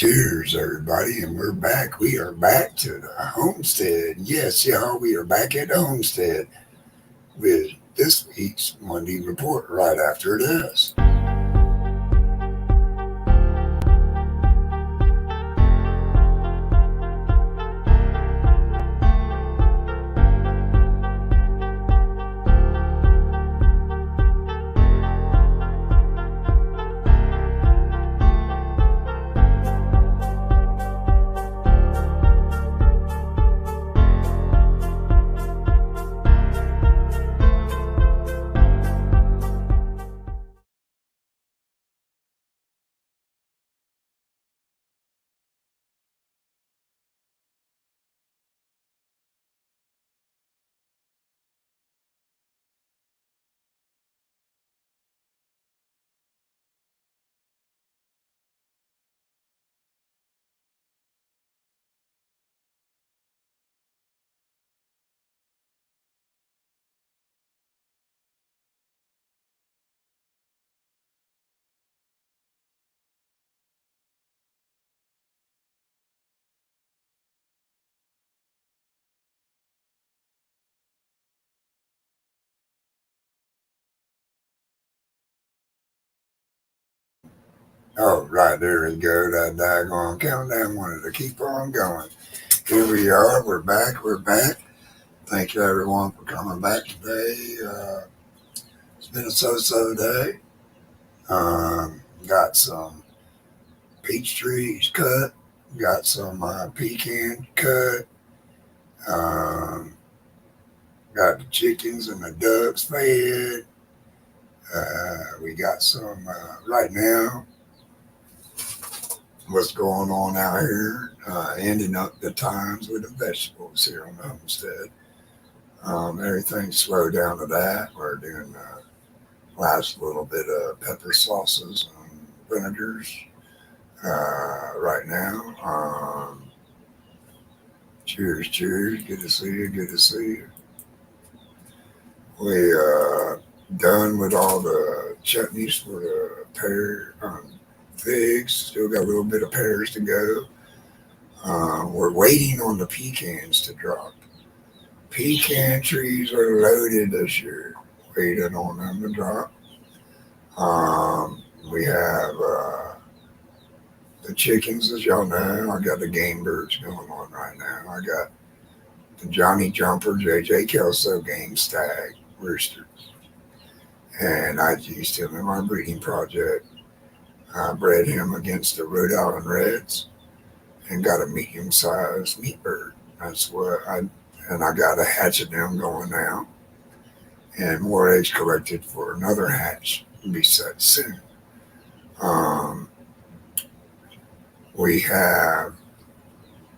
Cheers, everybody, and we're back. We are back to the homestead. Yes, y'all, we are back at the homestead with this week's Monday report right after this. Oh, right, there we go. That daggone countdown wanted to keep on going. Here we are. We're back. We're back. Thank you, everyone, for coming back today. It's been a so-so day. Got some peach trees cut. Got some pecan cut. Um, got the chickens and the ducks fed. We got some right now. What's going on out here? Ending up the times with the vegetables here on the homestead. Everything's slowed down to that. We're doing last little bit of pepper sauces and vinegars right now. Cheers, cheers. Good to see you. Good to see you. We done with all the chutneys for the pear figs. Still got a little bit of pears to go. We're waiting on the pecans to drop. Pecan trees are loaded this year. Waiting on them to drop. We have the chickens, as y'all know. I got the Gamebirds going on right now. I got the Johnny Jumper, JJ Kelso game stag rooster. And I used him in my breeding project. I bred him against the Rhode Island Reds and got a medium-sized meat bird. That's what I got a hatch of them going now. And more eggs collected for another hatch to be set soon. We have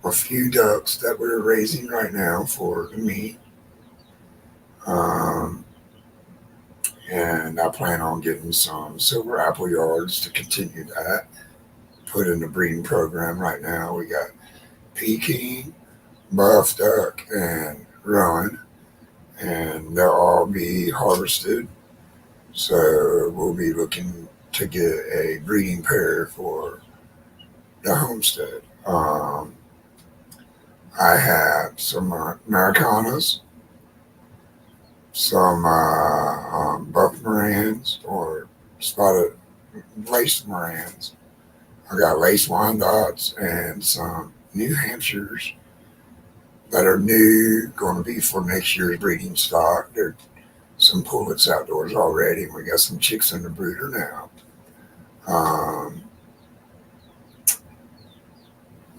a few ducks that we're raising right now for the meat. And I plan on getting some silver apple yards to continue that. Put in the breeding program right now. We got Peking, buff duck, and rowan, and they'll all be harvested. So we'll be looking to get a breeding pair for the homestead. I have some Americanas, some buff Morans or spotted lace Morans. I got lace Wyandottes and some New Hampshires that are new, going to be for next year's breeding stock. There's some pullets outdoors already, and we got some chicks in the brooder now.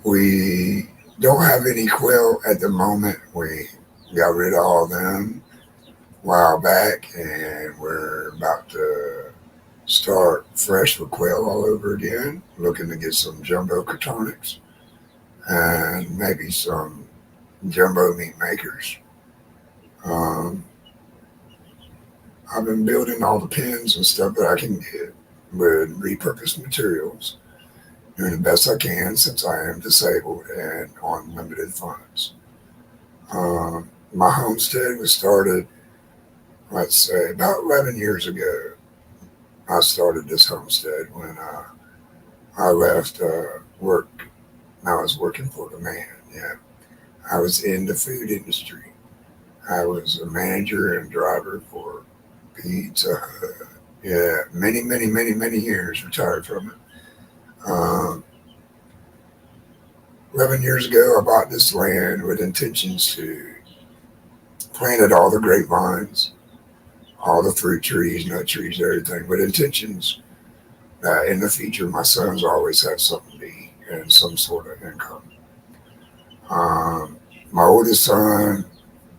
We don't have any quail at the moment. We got rid of all of them a while back, and we're about to start fresh with quail all over again. Looking to get some jumbo catonics and maybe some jumbo meat makers. I've been building all the pens and stuff that I can get with repurposed materials, doing the best I can since I am disabled and on limited funds. My homestead was started, let's say, about 11 years ago. I started this homestead when I left work. I was working for the man. Yeah, I was in the food industry. I was a manager and driver for Pizza Hut. Yeah, many years. Retired from it. 11 years ago, I bought this land with intentions to plant all the grapevines, all the fruit trees, nut trees, everything, with intentions that in the future my sons always have something to eat and some sort of income. Um, my oldest son,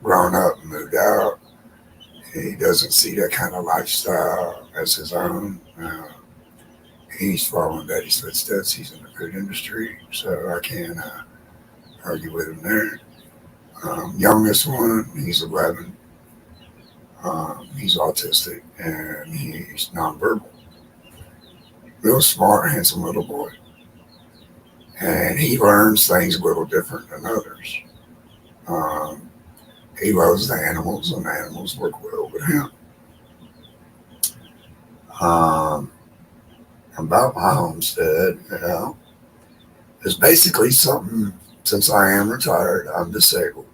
grown up, and moved out. He doesn't see that kind of lifestyle as his own. He's following daddy's footsteps. He's in the food industry, so I can't argue with him there. Youngest one, he's 11. He's autistic and he's nonverbal. Real smart, handsome little boy. And he learns things a little different than others. Um, he loves the animals, and the animals work well with him. Um, about my homestead, it's basically something, since I am retired, I'm disabled.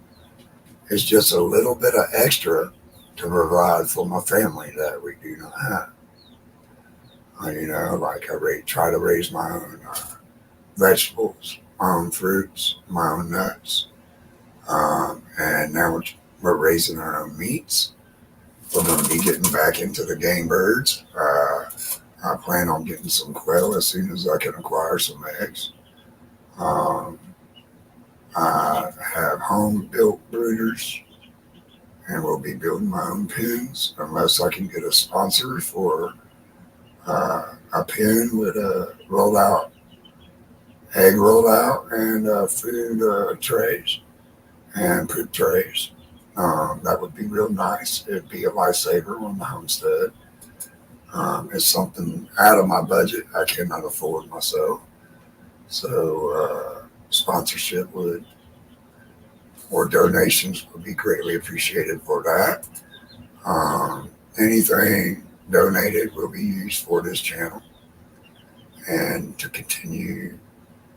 It's just a little bit of extra to provide for my family that we do not have. Like try to raise my own vegetables, my own fruits, my own nuts. And now we're raising our own meats. We're going to be getting back into the game birds. I plan on getting some quail as soon as I can acquire some eggs. Um, I have home built brooders, and we'll be building my own pens unless I can get a sponsor for a pen with a egg rollout, and food trays and poop trays. That would be real nice. It'd be a lifesaver on the homestead. It's something out of my budget I cannot afford myself. So sponsorship would or donations would be greatly appreciated for that. Anything donated will be used for this channel and to continue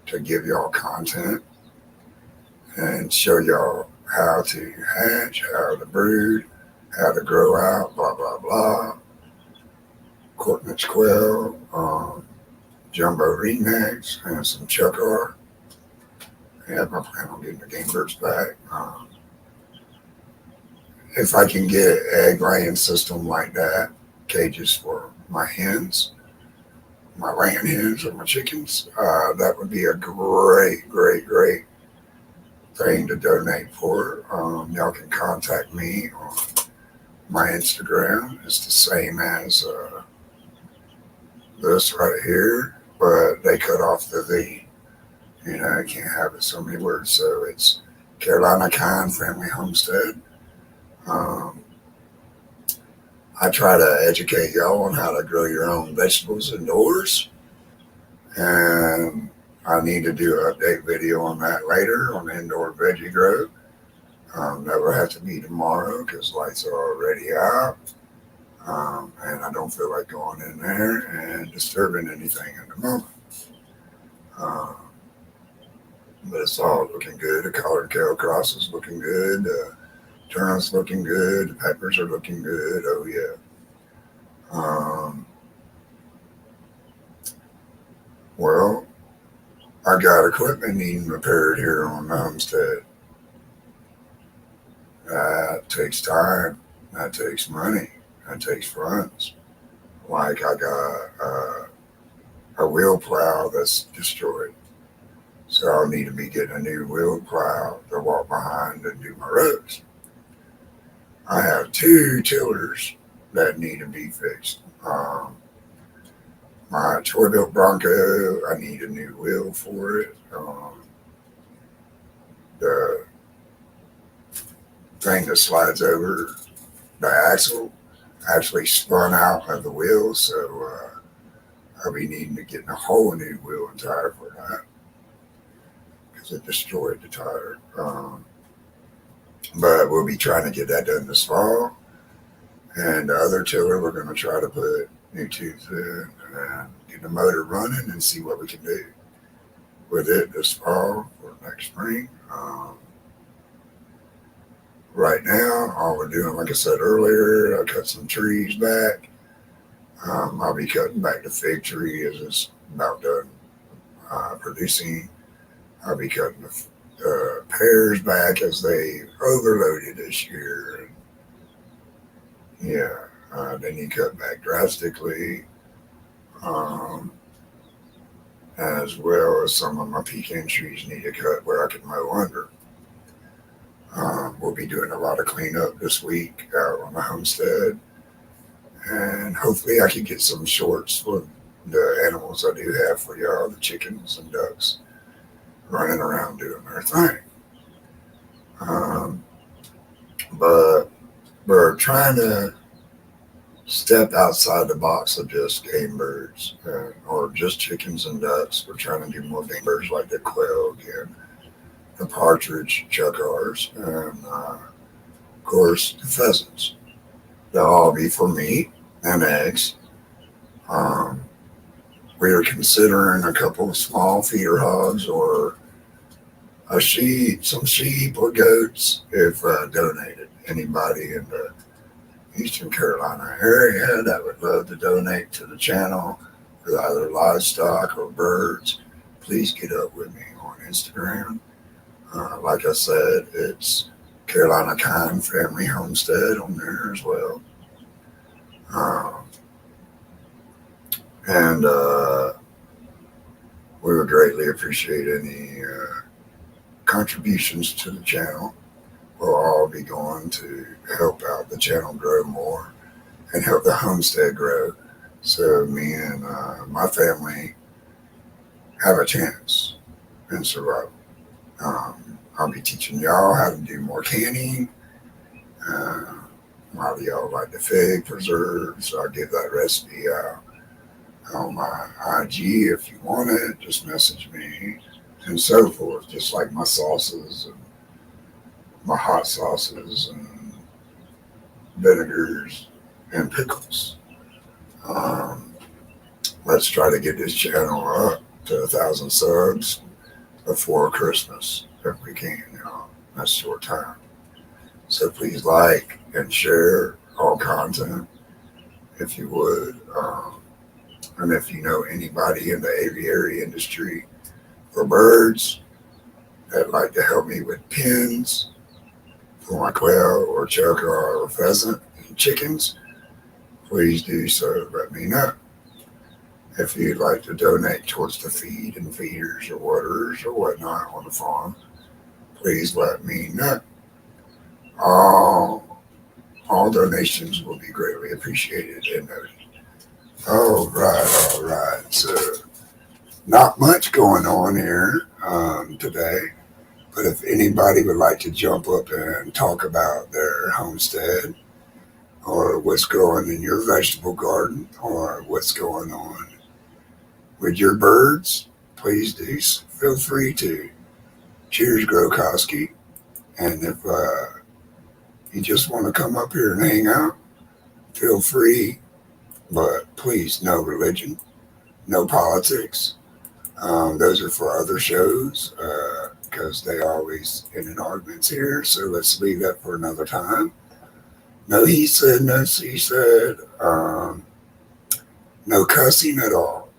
to give y'all content and show y'all how to hatch, how to brood, how to grow out, blah, blah, blah. Cortnut's quail, jumbo ringnecks, and some chuckar. I have my plan on getting the game birds back. If I can get an egg laying system like that, cages for my hens, my laying hens or my chickens, that would be a great thing to donate for. Y'all can contact me on my Instagram. It's the same as this right here, but they cut off the V. I can't have it so many words. So it's Carolina Kind Family Homestead. I try to educate y'all on how to grow your own vegetables indoors. And I need to do an update video on that later on indoor veggie grow. That will have to be tomorrow because lights are already out. And I don't feel like going in there and disturbing anything at the moment. But it's all looking good. The collared kale cross is looking good. Turnips looking good. The peppers are looking good. Oh yeah. Well, I got equipment needing repaired here on the homestead. That takes time. That takes money. That takes funds. Like I got a wheel plow that's destroyed. So I'll need to be getting a new wheel plow to walk behind and do my rows. I have 2 tillers that need to be fixed. My toy built Bronco, I need a new wheel for it. The thing that slides over the axle actually spun out of the wheel, so I'll be needing to get a whole new wheel and tire for that because it destroyed the tire. But we'll be trying to get that done this fall. And the other tiller, we're going to try to put new tubes in and get the motor running and see what we can do with it this fall or next spring. Right now, all we're doing, like I said earlier, I cut some trees back. I'll be cutting back the fig tree as it's about done producing. I'll be cutting the pears back as they overloaded this year. Yeah, they need cut back drastically, as well as some of my pecan trees need to cut where I can mow under. We'll be doing a lot of cleanup this week out on the homestead, and hopefully I can get some shorts for the animals I do have for y'all, the chickens and ducks, running around doing their thing. But we're trying to step outside the box of just game birds or just chickens and ducks. We're trying to do more game birds like the quail again, the partridge, chukars, and of course the pheasants. They'll all be for meat and eggs. We are considering a couple of small feeder hogs or some sheep or goats if donated. Anybody in the Eastern Carolina area that would love to donate to the channel with either livestock or birds, please get up with me on Instagram. Like I said, it's Carolina Kind Family Homestead on there as well. And we would greatly appreciate any contributions to the channel. Will all be going to help out the channel grow more and help the homestead grow, so me and my family have a chance in survival. I'll be teaching y'all how to do more canning. A lot of y'all like the fig preserves, so I'll give that recipe out on my IG if you want it. Just message me and so forth, just like my sauces and my hot sauces and vinegars and pickles. Let's try to get this channel up to 1,000 subs before Christmas if we can. That's short time. So please like and share all content if you would. And if you know anybody in the aviary industry for birds that'd like to help me with pins for my quail or chukar or pheasant and chickens, please do so. Let me know. If you'd like to donate towards the feed and feeders or waterers or whatnot on the farm, please let me know. All donations will be greatly appreciated and noted. All right. So, not much going on here today. But if anybody would like to jump up and talk about their homestead or what's growing in your vegetable garden or what's going on with your birds, please do feel free to. Cheers, Grokowski. And if you just want to come up here and hang out, feel free. But please, no religion, no politics. Those are for other shows because they always end in arguments here. So let's leave that for another time. No he said, no she said. No cussing at all.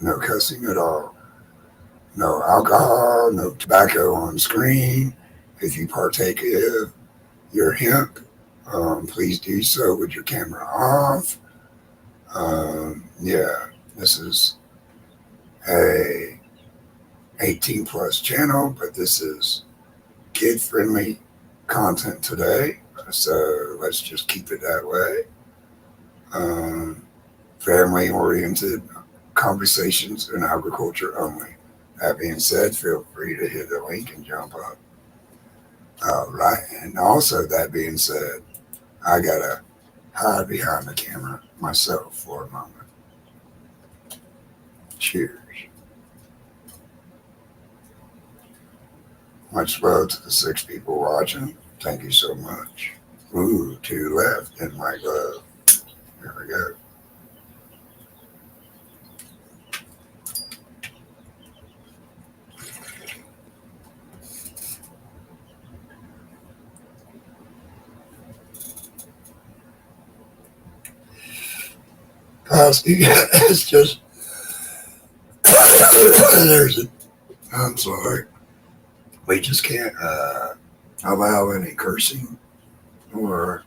No cussing at all. No alcohol, no tobacco on screen. If you partake of your hemp, please do so with your camera off. This is a 18 plus channel, but this is kid friendly content today. So let's just keep it that way. Family oriented conversations in agriculture only. That being said, feel free to hit the link and jump up. All right. And also, that being said, I got to hide behind the camera myself for a moment. Cheers. Much love to the 6 people watching. Thank you so much. Ooh, 2 left in my glove. There we go. Husky. It's just there's a, I'm sorry. We just can't allow any cursing or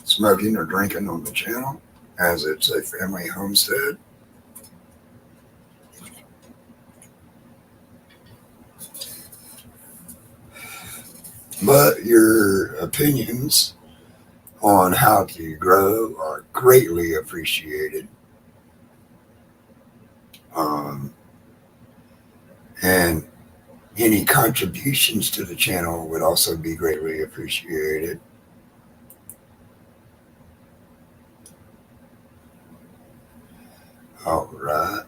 smoking or drinking on the channel, as it's a family homestead. But your opinions on how to grow are greatly appreciated. And any contributions to the channel would also be greatly appreciated. All right.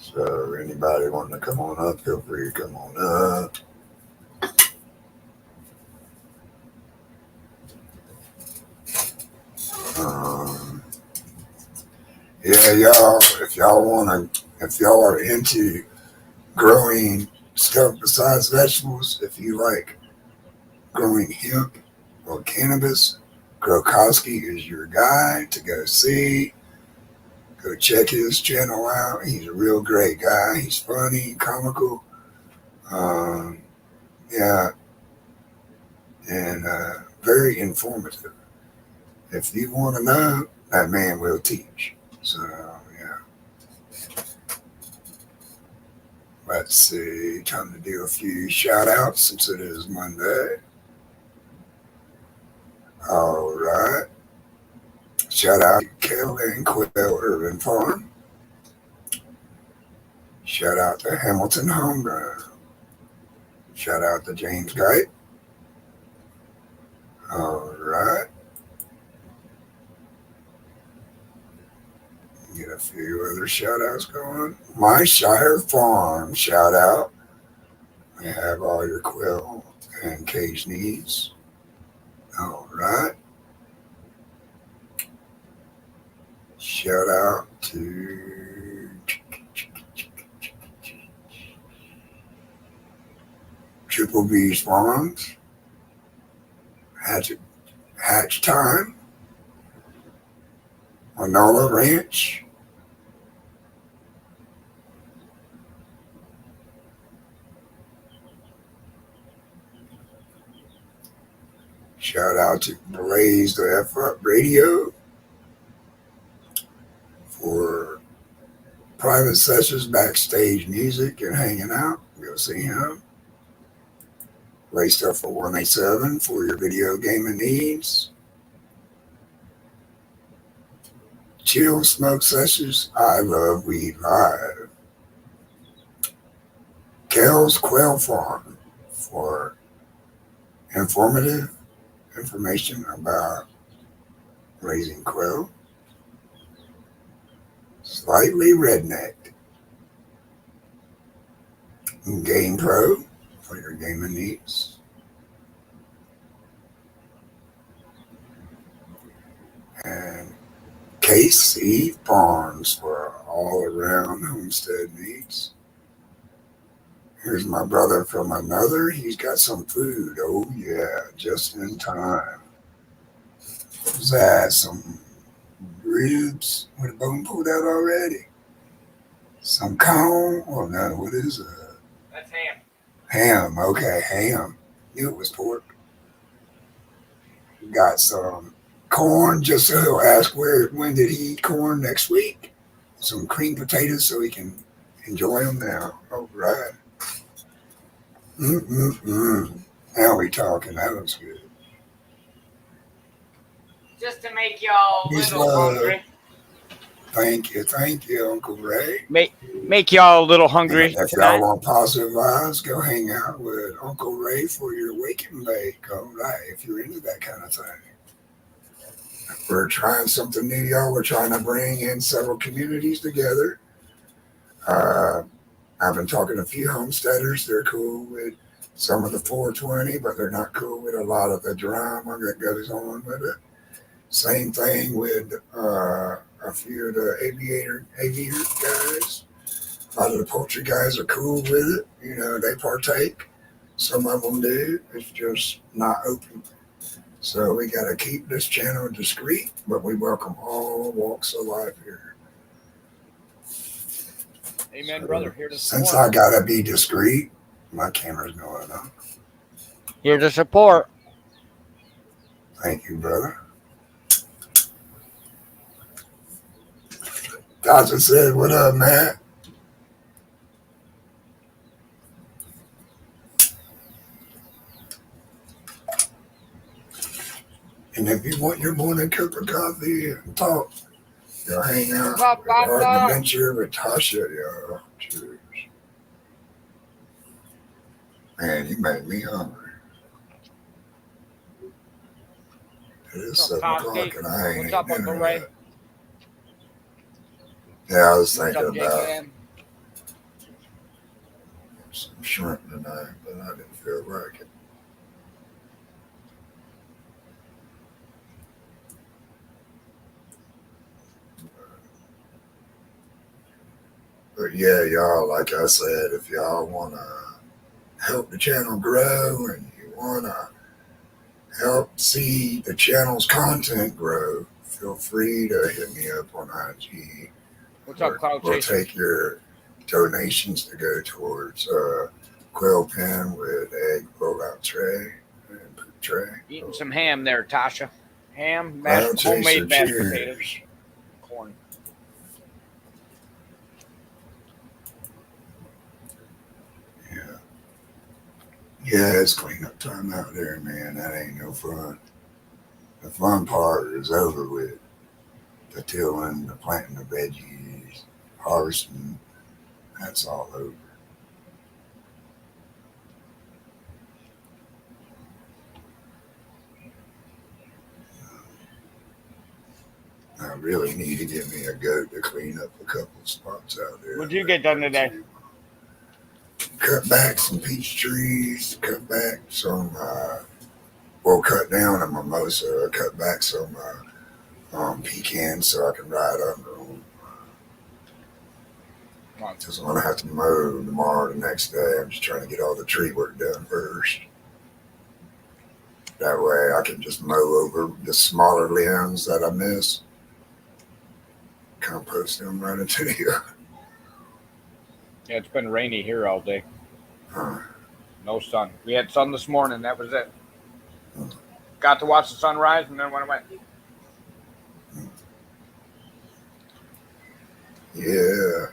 So anybody wanting to come on up, feel free to come on up. Yeah, y'all, if y'all are into growing stuff besides vegetables, if you like growing hemp or cannabis, Grokowski is your guy to go see. Go check his channel out. He's a real great guy. He's funny, comical. Yeah, and very informative. If you want to know, that man will teach. So, yeah. Let's see. Time to do a few shout outs since it is Monday. All right. Shout out to Kel and Quill Urban Farm. Shout out to Hamilton Homegrown. Shout out to James Gite. All right. Get a few other shout outs going. My Shire Farm shout out. I have all your quill and cage needs. All right. Shout out to Triple B's Farms. Hatch Time. Manola Ranch. Shout out to Blaze the F Up Radio for private sessions, backstage music, and hanging out. Go see him. Blaze Stuff for 187 for your video gaming needs. Chill Smoke Sessions. I Love Weed Live. Kel's Quail Farm for informative information about raising quail. Slightly Redneck. Game Pro for your gaming needs. And KC Farms for all around homestead needs. Here's my brother from another. He's got some food. Oh, yeah, just in time. What's that? Some ribs with a bone pulled out already. Some corn. Oh, no, what is it? That's ham. Ham. Okay, ham. Knew it was pork. Got some corn, just so he'll ask when did he eat corn next week. Some cream potatoes so he can enjoy them now. All right. Now we talking. That looks good. Just to make y'all a little hungry. Thank you, Uncle Ray. Make y'all a little hungry. If y'all want positive vibes, go hang out with Uncle Ray for your wake and bake. All right, if you're into that kind of thing. We're trying something new, y'all. We're trying to bring in several communities together. I've been talking to a few homesteaders. They're cool with some of the 420, but they're not cool with a lot of the drama that goes on with it. Same thing with a few of the aviator guys. A lot of the poultry guys are cool with it. You know, they partake. Some of them do. It's just not open So we got to keep this channel discreet, but we welcome all walks of life here. Amen, So, brother. Here to since support. I got to be discreet, my camera's going on. Here to support. Thank you, brother. Tasha said, what up, man? And if you want your morning cup of coffee and talk, you'll hang out What's up, with Art Tasha? Adventure with Tasha, yo. Cheers. Man, you made me hungry. It is What's up, 7 o'clock Toski? and I ain't What's eaten up, Uncle dinner Ray? yet. Yeah, I was What's thinking up, about JKM? some shrimp tonight, but I didn't feel like it. But yeah, y'all, like I said, if y'all want to help the channel grow and you want to help see the channel's content grow, feel free to hit me up on IG. What's up, Cloud We'll Chaser? take your donations to go towards quill pen with egg roll-out tray and poop tray. Eating some ham there, Tasha. Ham, Cloud Chaser, homemade mashed cheers. potatoes, corn. Yeah, it's cleanup time out there, man. That ain't no fun. The fun part is over with. The tilling, the planting the veggies, harvesting, that's all over. I really need to get me a goat to clean up a couple spots out there. What'd you get done today? Cut back some peach trees, cut back some, cut down a mimosa, cut back some pecans so I can ride under them. Just want to have to mow tomorrow, the next day. I'm just trying to get all the tree work done first. That way I can just mow over the smaller limbs that I miss. Compost them right into the yard. Yeah, it's been rainy here all day. Huh. No sun. We had sun this morning. That was it. Got to watch the sunrise and then went away. Yeah,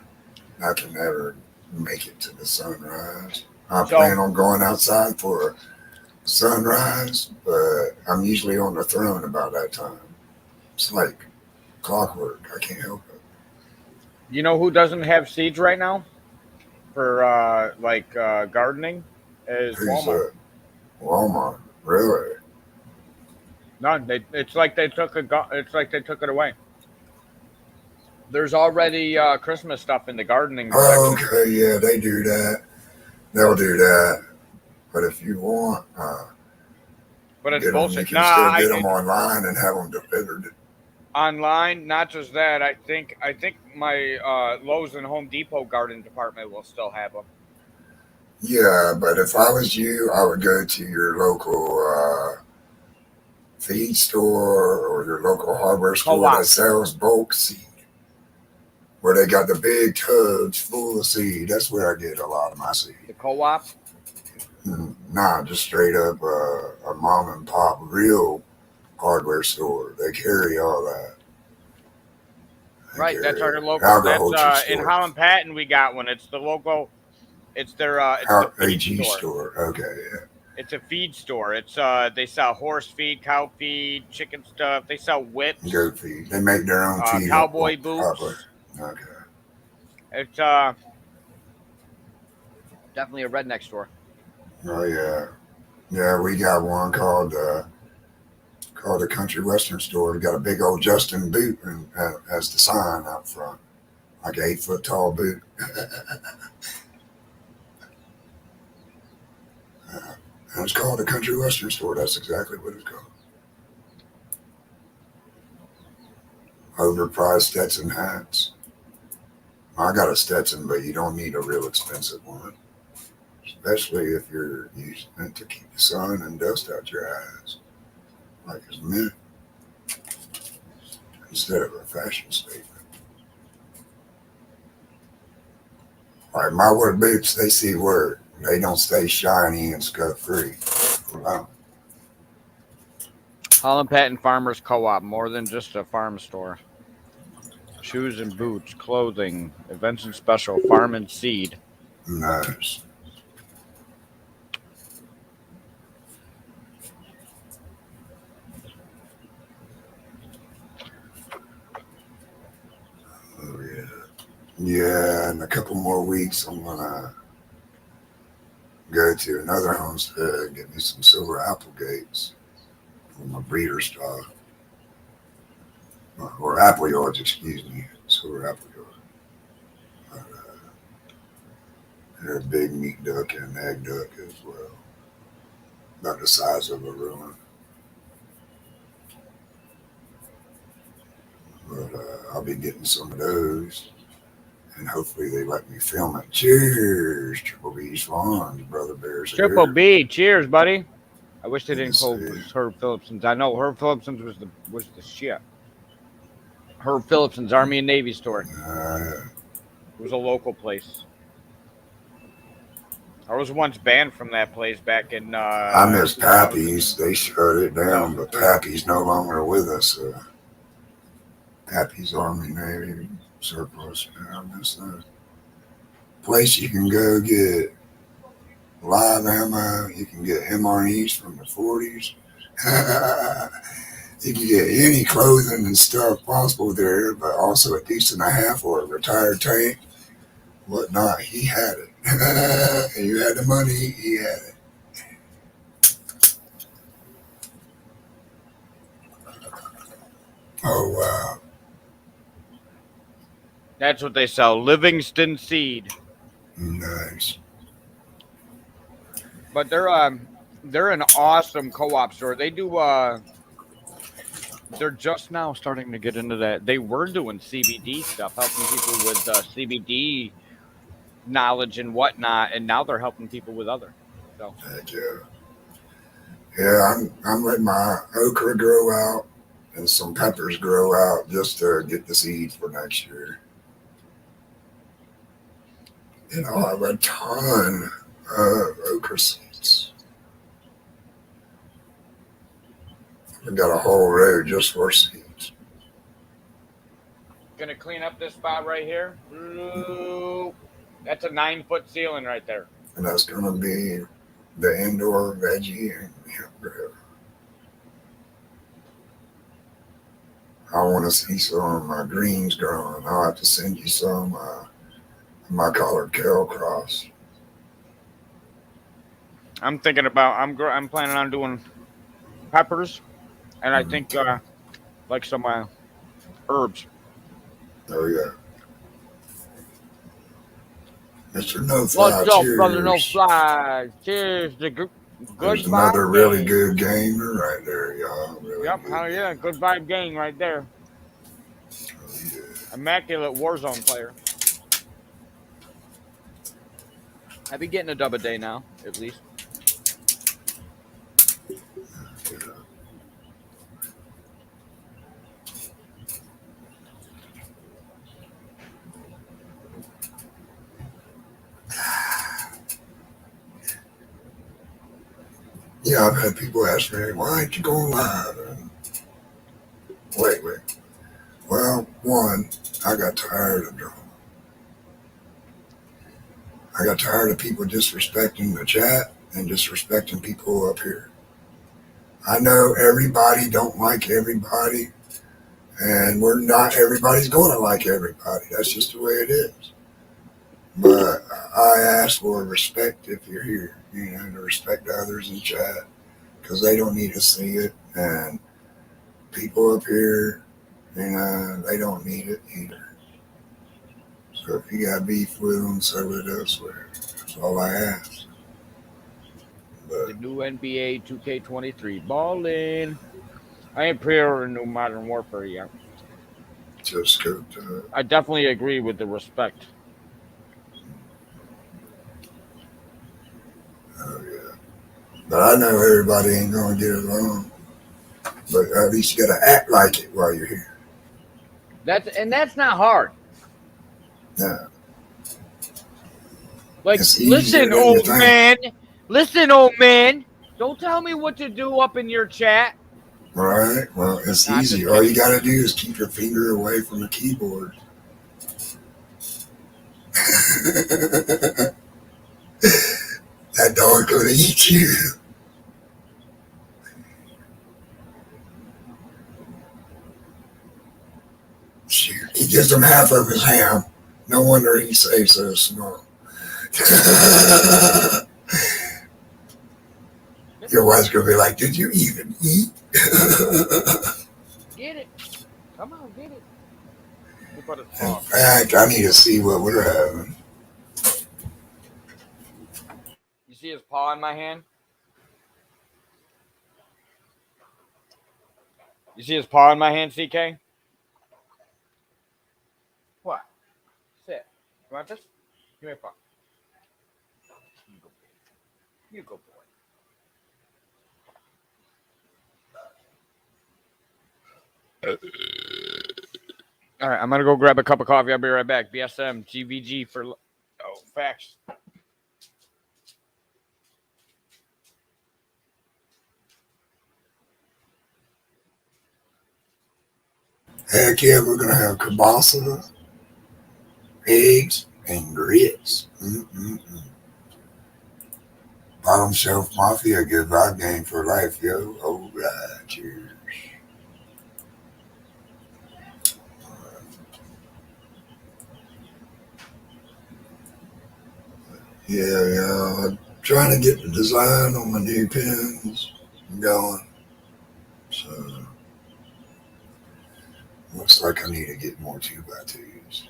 I can never make it to the sunrise. I plan on going outside for a sunrise, but I'm usually on the throne about that time. It's like clockwork. I can't help it. You know who doesn't have seeds right now for gardening? Is Who's Walmart. Walmart, really? None. It's like they took it away. There's already Christmas stuff in the gardening section. Okay, yeah, they do that. They'll do that. But if you want, but it's get bullshit. them, you can still get them online and have them delivered. Online, not just that. I think my Lowe's and Home Depot garden department will still have them. Yeah, but if I was you, I would go to your local feed store or your local hardware store that sells bulk seed, where they got the big tubs full of seed. That's where I get a lot of my seed. The co-op? Nah, just straight up a mom and pop real hardware store. They carry all that. Right, that's our local. That's in Holland Patton. We got one. It's the local. It's their the AG store. Okay, yeah. It's a feed store. It's they sell horse feed, cow feed, chicken stuff. They sell whips, goat feed. They make their own feed. Cowboy boots. Okay. It's definitely a redneck store. Oh yeah, yeah. We got one called the Country Western store. We got a big old Justin boot and as the sign out front, like an 8-foot tall boot. And it's called the Country Western store. That's exactly what it's called. Overpriced Stetson hats. I got a Stetson, but you don't need a real expensive one. Especially if you're using it to keep the sun and dust out your eyes. like it's meant instead of a fashion statement. Like my work boots, they see work. They don't stay shiny and scuff free. Wow. Holland Patton Farmers Co-op, more than just a farm store. Shoes and boots, clothing, events and special, farm and seed. Nice. Oh yeah. Yeah, in a couple more weeks I'm gonna go to another homestead, get me some silver Applegates for my breeder stock. Or apple yards, excuse me. Silver apple yards. They're a big meat duck and an egg duck as well. About the size of a ruin. But I'll be getting some of those. And hopefully they let me film it. Cheers, Triple B's Farms, Brother Bears. Triple B, cheers, buddy. I wish they Good didn't to call see it Herb Phillipson's. I know Herb Phillipson's was the shit. Herb Phillipson's Army and Navy store. It was a local place. I was once banned from that place back in. I miss Pappy's. They shut it down, but Pappy's no longer with us. Pappy's Army Navy surplus. I miss that place. You can go get live ammo. You can get MREs from the 40s. You can get any clothing and stuff possible there, but also a piece and a half or a retired tank, whatnot. He had it. And you had the money, he had it. Oh, wow. That's what they sell, Livingston Seed. Nice. But they're an awesome co-op store. They do they're just now starting to get into that. They were doing CBD stuff, helping people with CBD knowledge and whatnot, and now they're helping people with other. So Heck yeah. Yeah, I'm letting my okra grow out and some peppers grow out just to get the seeds for next year. You know, I have a ton of okra seeds. I've got a whole row just for seeds. gonna clean up this spot right here. That's a 9-foot ceiling right there. And that's going to be the indoor veggie and hemp grow. I want to see some of my greens growing. I'll have to send you some of my collared kale cross. I'm thinking about. I'm planning on doing peppers, and I think like some herbs. Oh yeah, Mr. No Fly. What's up, cheers. brother? No fly. Cheers. The good There's vibe another really gang. good gamer right there, y'all. Really Yep, good. hell yeah, good vibe gang right there. Oh, yeah. Immaculate Warzone player. I've been getting a dub a day now, at least. Yeah, I've had people ask me, why ain't you going live? And wait. Well, one, I got tired of drama. I got tired of people disrespecting the chat and disrespecting people up here. I know everybody don't like everybody, and everybody's going to like everybody. That's just the way it is. But I ask for respect if you're here, to respect others in chat, because they don't need to see it. And people up here, they don't need it either. So if you got beef with them, settle it elsewhere. That's all I ask. The new NBA 2K23 ballin'. I ain't pre-ordering new Modern Warfare yet. Just go to it. I definitely agree with the respect. Oh yeah. But I know everybody ain't gonna get along. But at least you gotta act like it while you're here. That's not hard. Yeah, Like, it's easier listen, than you old think. man. Listen, old man. Don't tell me what to do up in your chat. Right? Well, it's Nah, I'm easy. just All you kidding. gotta do is keep your finger away from the keyboard. That dog gonna eat you. Shoot, he gives him half of his ham. No wonder he saves so small. Your wife's gonna be like, "Did you even eat?" Get it. Come on, get it. We'll put it In off. fact, I need to see what we're having. You see his paw in my hand? You see his paw in my hand, CK? What? Sit. You want this? Give me a paw. You go, boy. You go, boy. All right, I'm gonna go grab a cup of coffee. I'll be right back. BSM, GVG for facts. Heck yeah, we're gonna have kielbasa, eggs, and grits. Mm-mm-mm. Bottom shelf mafia, good vibe game for life, yo. All right, cheers. Yeah. I'm trying to get the design on my new pins going. So looks like I need to get more 2x2s.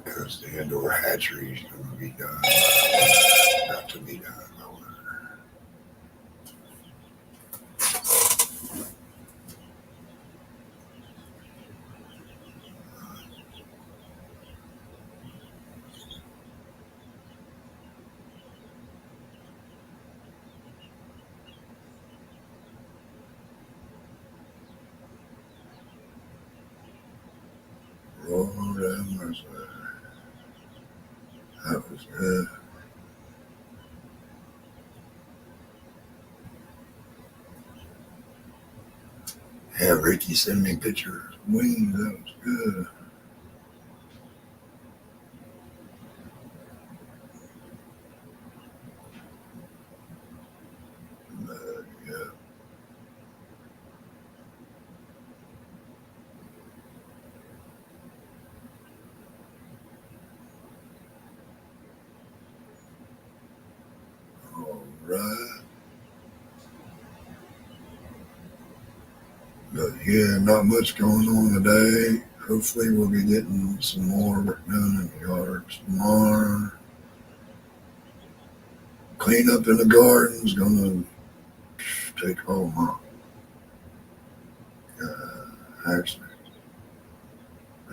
Because the indoor hatchery is going to be done. Got to be done. Lord have mercy. That was good. Have Ricky send me pictures of wings. That was good. Yeah. All right. But yeah, not much going on today. Hopefully we'll be getting some more work done in the yards tomorrow. Clean up in the garden's gonna take all month. Actually,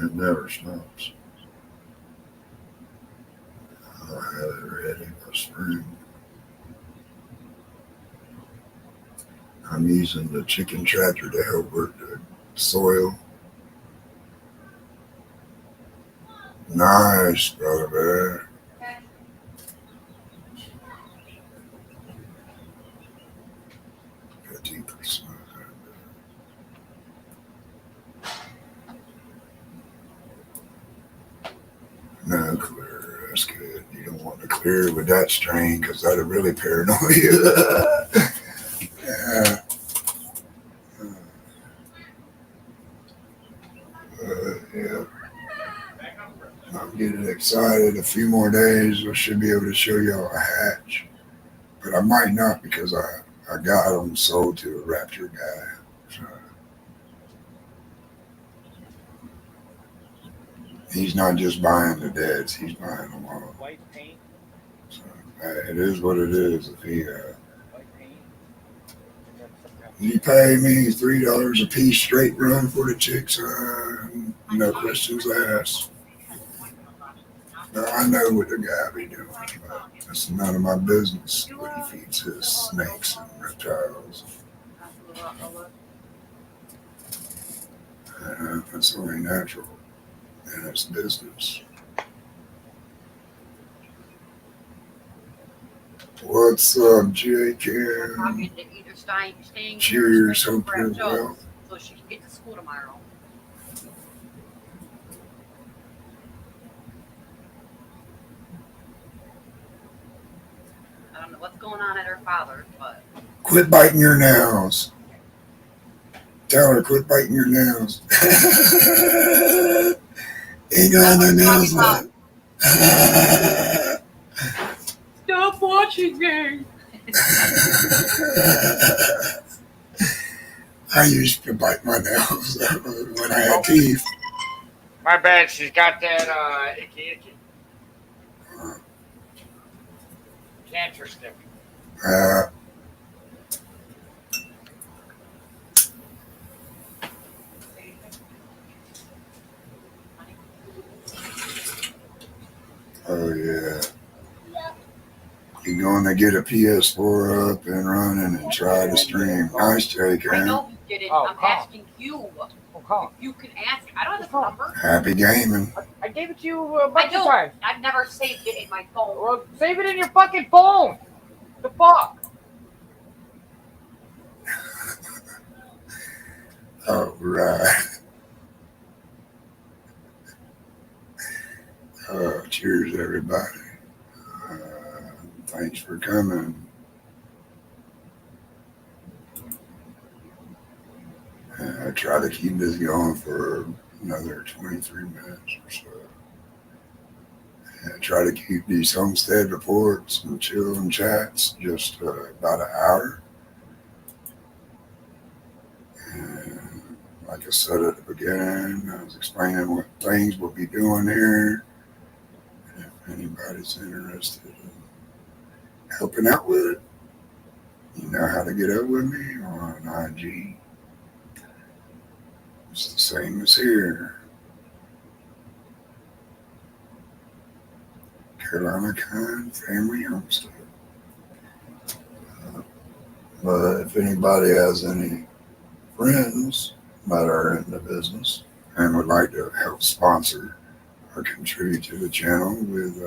it never stops. I'll have it ready for spring. I'm using the chicken tractor to help work the soil. Nice, brother bear. 15%. No clear. That's good. You don't want to clear with that strain because that'll really paranoid you. Yeah. Yeah. I'm getting excited. A few more days, we should be able to show y'all a hatch. But I might not because I got them sold to a raptor guy. So he's not just buying the deads, he's buying them all. White paint. So it is what it is. If White paint. he pay me $3 a piece straight run for the chicks, no questions asked. Now, I know what the guy be doing, but it's none of my business what he feeds his snakes and reptiles. It's only natural and it's business. What's up, Jake? Talking to either staying Cheers, here or hope you're grab well. Joe's so she can get to school tomorrow. I don't know what's going on at her father's, but Quit biting your nails. Tell her quit biting your nails. Ain't got no nails left. stop watching me. I used to bite my nails when I had teeth. My bad. She's got that icky. Cancer stick. Oh yeah. You're going to get a PS4 up and running and try to stream. Nice, Jake. I know you didn't. Oh, I'm call. asking you. Oh, call. You can ask. I don't have the number. Happy gaming. I gave it to you a bunch I of don't. times. I've never saved it in my phone. Well, save it in your fucking phone. The fuck? All right. Cheers, everybody. Thanks for coming. I try to keep this going for another 23 minutes or so. I try to keep these homestead reports and chill and chats just about an hour. And like I said at the beginning, I was explaining what things we'll be doing here. And if anybody's interested in helping out with it, you know how to get up with me on IG. It's the same as here. Carolina Kind Family Homestead. But if anybody has any friends that are in the business and would like to help sponsor or contribute to the channel with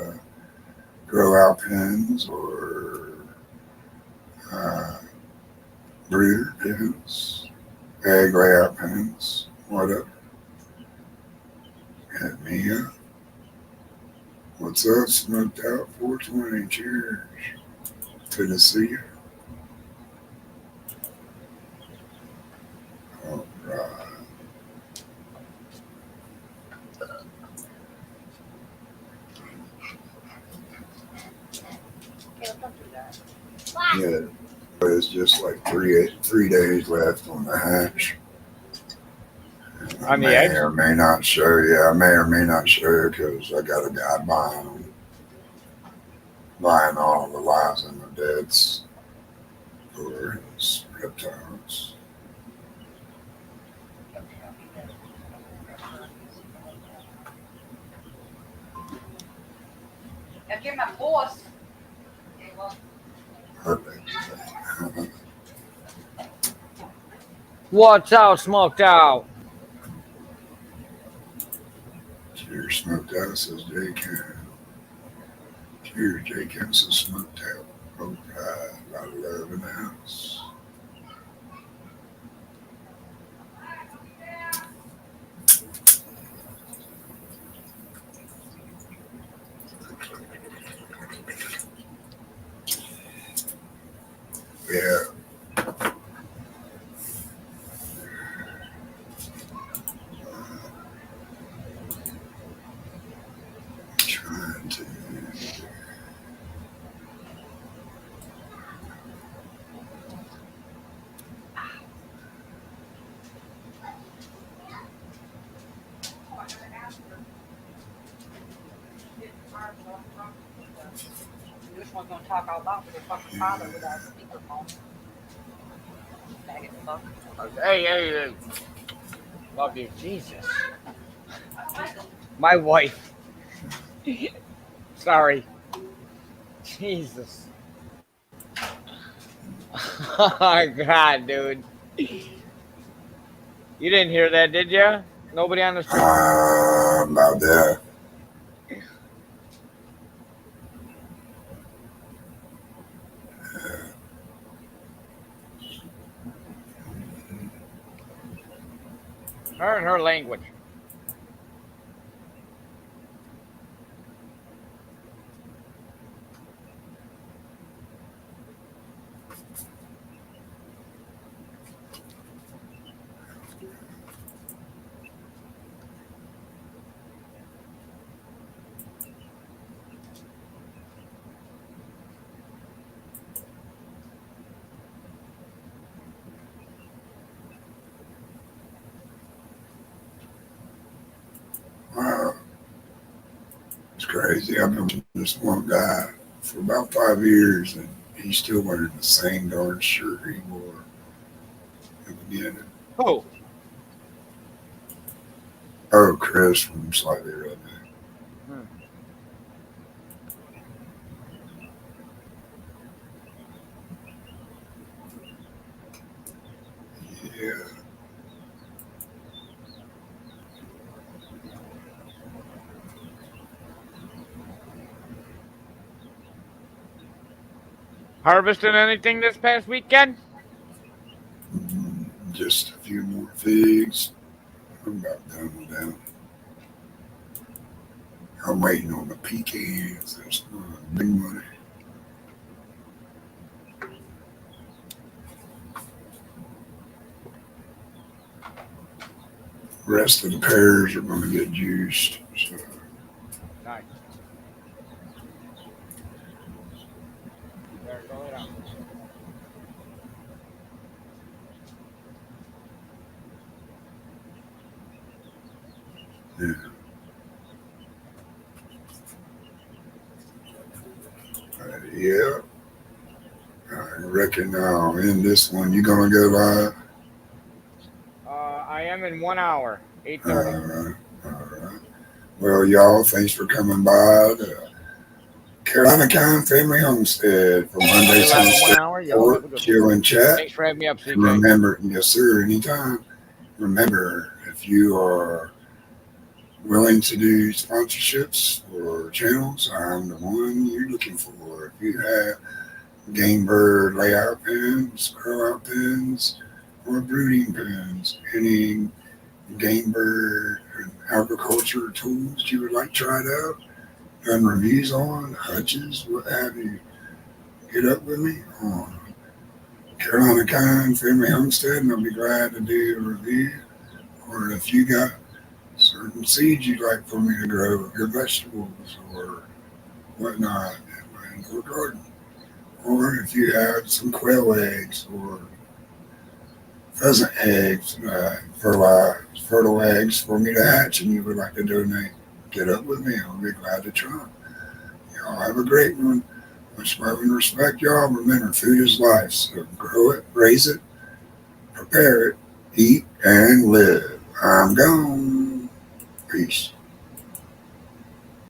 grow out pens or breeder pens, egg layout pens, whatever, hit me up. What's up, Smoked Out 420? Cheers. Good to see you. All right. Yeah, but it's just like 3 days left on the hatch. I On the may eggs? or may not show you. I may or may not show you because I got a guy buying all the lives and the deads for his reptiles. If you're my boss. Perfect. What's out, smoked out? Cheers, Smoked Out, says J-Cam. Cheers, J-Cam, says Smoked Out. All right, a lot of love in the house. Yeah. Trying to. This one's gonna talk out loud to their fucking father without a speakerphone. Faggot fuck. Hey. Love you. Jesus. My wife. sorry. Jesus. Oh my God, dude. You didn't hear that, did you? Nobody on the street. About that. Her and her language. Wow. It's crazy. I've been with this one guy for about 5 years, and he's still wearing the same darn shirt he wore at the beginning. Oh, Oh, Chris from Slightly Redneck. hmm. Yeah. Harvesting anything this past weekend? Just a few more figs. I'm about done with them. I'm waiting on the pecans. That's big money. The rest of the pears are going to get juiced. So, Nice. There, go it out. yeah. Yeah. I reckon I'll end this one. You going to go live? I am in 1 hour, All 8:30. right. All right. Well, y'all, thanks for coming by the Carolina Kind Family Homestead from Monday Live in 1 Sunday hour. Y'all have a good chill one. and chat. Thanks for having me up, And CK. remember, yes, sir, anytime. Remember, if you are willing to do sponsorships or channels, I'm the one you're looking for. If you have Gamebird layout pins, grow out pins, or brooding pins, any Gamebird and agriculture tools you would like tried out, done reviews on, hutches, what have you, get up with me on Carolina Kind Family Homestead, and I'll be glad to do a review. Or if you got certain seeds you'd like for me to grow, your vegetables or whatnot in my indoor garden. Or if you had some quail eggs or pheasant eggs, fertile eggs for me to hatch and you would like to donate, get up with me. I'll be glad to try. Y'all have a great one. Much love and respect, y'all. Remember, food is life, so grow it, raise it, prepare it, eat, and live. I'm gone. Peace.